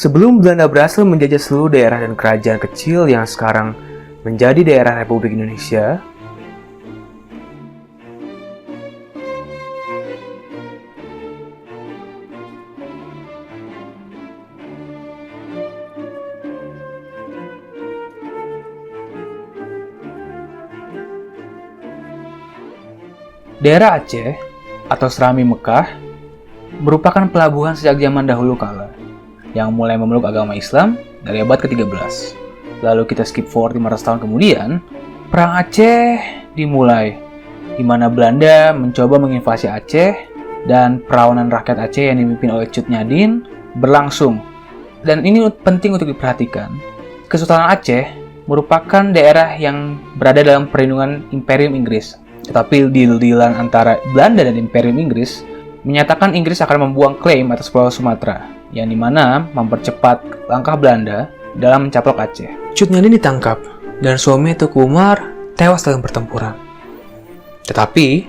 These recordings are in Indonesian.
Sebelum Belanda berhasil menjajah seluruh daerah dan kerajaan kecil yang sekarang menjadi daerah Republik Indonesia, daerah Aceh atau Serami Mekah merupakan pelabuhan sejak zaman dahulu kala yang mulai memeluk agama Islam dari abad ke-13. Lalu kita skip forward 500 tahun kemudian, Perang Aceh dimulai, di mana Belanda mencoba menginvasi Aceh dan perlawanan rakyat Aceh yang dipimpin oleh Cut Nyadin berlangsung. Dan ini penting untuk diperhatikan. Kesultanan Aceh merupakan daerah yang berada dalam perlindungan Imperium Inggris. Tetapi deal-dealan antara Belanda dan Imperium Inggris menyatakan Inggris akan membuang klaim atas Pulau Sumatera, yang dimana mempercepat langkah Belanda dalam mencaplok Aceh. Cut Nyadin ditangkap dan suami Teku Umar tewas dalam pertempuran. Tetapi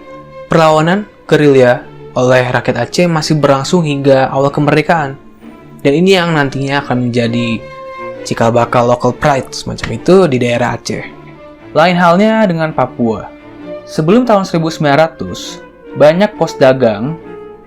perlawanan gerilya oleh rakyat Aceh masih berlangsung hingga awal kemerdekaan. Dan ini yang nantinya akan menjadi cikal bakal local pride semacam itu di daerah Aceh. Lain halnya dengan Papua. Sebelum tahun 1900, banyak pos dagang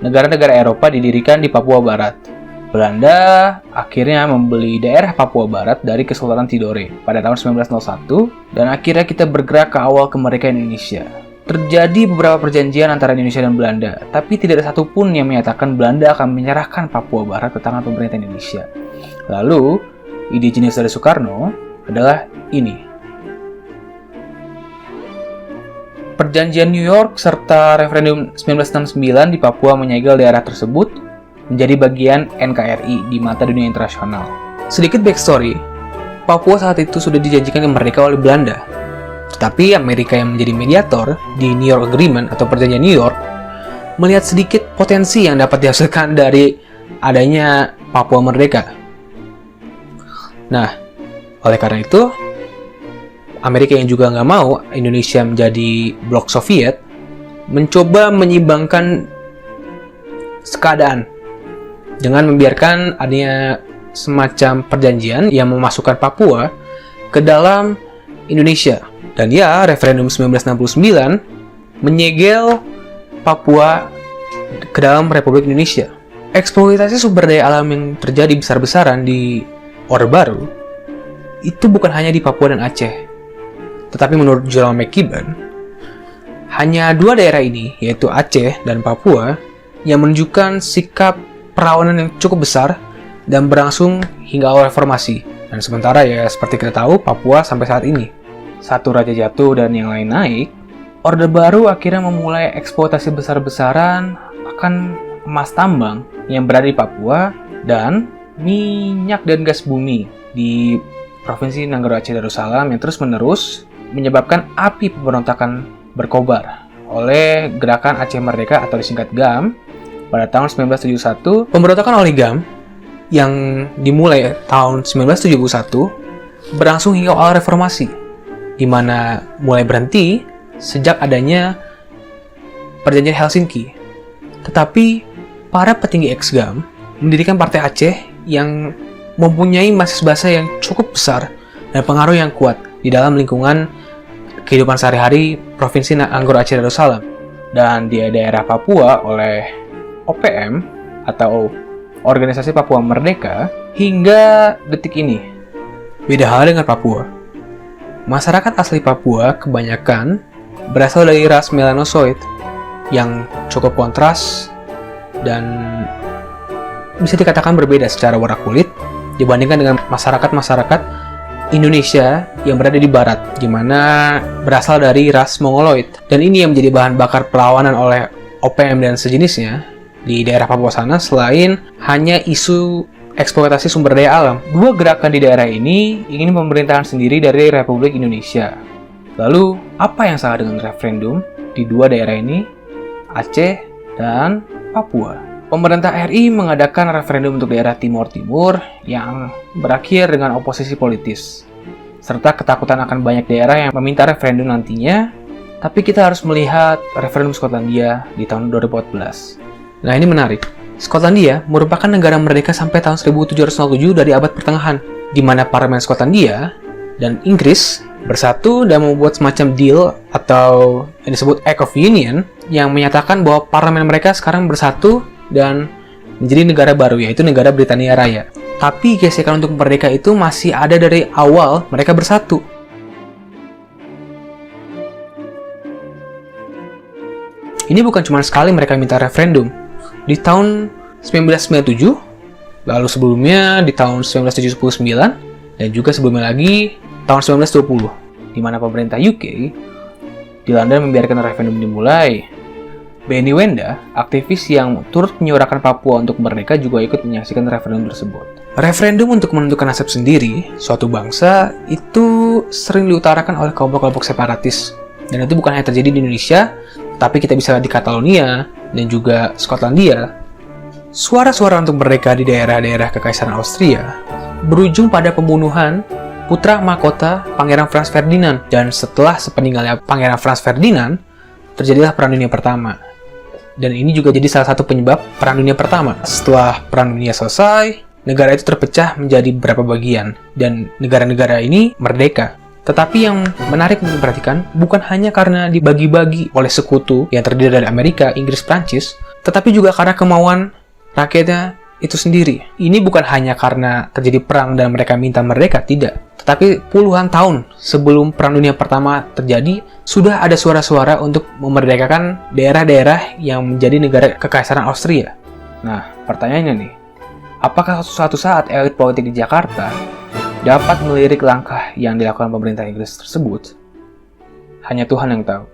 negara-negara Eropa didirikan di Papua Barat. Belanda akhirnya membeli daerah Papua Barat dari Kesultanan Tidore pada tahun 1901 dan akhirnya kita bergerak ke awal kemerdekaan Indonesia. Terjadi beberapa perjanjian antara Indonesia dan Belanda, tapi tidak ada satupun yang menyatakan Belanda akan menyerahkan Papua Barat ke tangan pemerintah Indonesia. Lalu, ide jenius dari Soekarno adalah ini. Perjanjian New York serta referendum 1969 di Papua menyegel daerah tersebut menjadi bagian NKRI di mata dunia internasional. Sedikit backstory, Papua saat itu sudah dijanjikan merdeka oleh Belanda. Tetapi Amerika yang menjadi mediator di New York Agreement atau Perjanjian New York melihat sedikit potensi yang dapat dihasilkan dari adanya Papua merdeka. Nah, oleh karena itu, Amerika yang juga nggak mau Indonesia menjadi blok Soviet mencoba menyimbangkan keadaan dengan membiarkan adanya semacam perjanjian yang memasukkan Papua ke dalam Indonesia. Dan ya, referendum 1969 menyegel Papua ke dalam Republik Indonesia. Eksploitasi sumber daya alam yang terjadi besar-besaran di Orde Baru itu bukan hanya di Papua dan Aceh. Tetapi menurut General McKibben, hanya dua daerah ini, yaitu Aceh dan Papua, yang menunjukkan sikap perlawanan yang cukup besar dan berlangsung hingga awal reformasi. Dan sementara ya seperti kita tahu, Papua sampai saat ini. Satu raja jatuh dan yang lain naik, Orde Baru akhirnya memulai eksploitasi besar-besaran akan emas tambang yang berada di Papua dan minyak dan gas bumi di Provinsi Nanggroe Aceh Darussalam yang terus-menerus menyebabkan api pemberontakan berkobar oleh Gerakan Aceh Merdeka atau disingkat GAM. Pada tahun 1971, pemberontakan oleh GAM yang dimulai tahun 1971 berlangsung hingga awal reformasi, di mana mulai berhenti sejak adanya Perjanjian Helsinki. Tetapi para petinggi ex-GAM mendirikan Partai Aceh yang mempunyai basis massa yang cukup besar dan pengaruh yang kuat di dalam lingkungan kehidupan sehari-hari Provinsi Nanggroe Aceh Darussalam. Dan di daerah Papua oleh OPM atau Organisasi Papua Merdeka hingga detik ini. Beda hal dengan Papua. Masyarakat asli Papua kebanyakan berasal dari ras melanosoid yang cukup kontras dan bisa dikatakan berbeda secara warna kulit dibandingkan dengan masyarakat Indonesia yang berada di barat, di mana berasal dari ras Mongoloid. Dan ini yang menjadi bahan bakar perlawanan oleh OPM dan sejenisnya di daerah Papua sana, selain hanya isu eksploitasi sumber daya alam. Dua gerakan di daerah ini ingin pemerintahan sendiri dari Republik Indonesia. Lalu, apa yang salah dengan referendum di dua daerah ini, Aceh dan Papua? Pemerintah RI mengadakan referendum untuk daerah Timur Timur yang berakhir dengan oposisi politis, serta ketakutan akan banyak daerah yang meminta referendum nantinya. Tapi kita harus melihat referendum Skotlandia di tahun 2014. Nah, ini menarik. Skotlandia merupakan negara merdeka sampai tahun 1707 dari abad pertengahan, di mana Parlemen Skotlandia dan Inggris bersatu dan membuat semacam deal atau yang disebut Act of Union yang menyatakan bahwa parlemen mereka sekarang bersatu dan menjadi negara baru, yaitu negara Britania Raya. Tapi gesekan untuk merdeka itu masih ada dari awal mereka bersatu. Ini bukan cuma sekali mereka minta referendum. Di tahun 1997, lalu sebelumnya di tahun 1979, dan juga sebelumnya lagi tahun 1920, di mana pemerintah UK di London membiarkan referendum dimulai. Benny Wenda, aktivis yang turut menyuarakan Papua untuk merdeka, juga ikut menyaksikan referendum tersebut. Referendum untuk menentukan nasib sendiri suatu bangsa itu sering diutarakan oleh kelompok-kelompok separatis. Dan itu bukan hanya terjadi di Indonesia, tapi kita bisa lihat di Catalonia dan juga Skotlandia. Suara-suara untuk merdeka di daerah-daerah Kekaisaran Austria berujung pada pembunuhan putra mahkota Pangeran Franz Ferdinand. Dan setelah sepeninggalnya Pangeran Franz Ferdinand, terjadilah Perang Dunia Pertama. Dan ini juga jadi salah satu penyebab Perang Dunia Pertama. Setelah Perang Dunia selesai, negara itu terpecah menjadi beberapa bagian, dan negara-negara ini merdeka. Tetapi yang menarik untuk diperhatikan, bukan hanya karena dibagi-bagi oleh sekutu yang terdiri dari Amerika, Inggris, Prancis, tetapi juga karena kemauan rakyatnya itu sendiri. Ini bukan hanya karena terjadi perang dan mereka minta merdeka, tidak. Tetapi puluhan tahun sebelum Perang Dunia Pertama terjadi, sudah ada suara-suara untuk memerdekakan daerah-daerah yang menjadi negara Kekaisaran Austria. Nah, pertanyaannya nih, apakah suatu saat elit politik di Jakarta dapat melirik langkah yang dilakukan pemerintah Inggris tersebut? Hanya Tuhan yang tahu.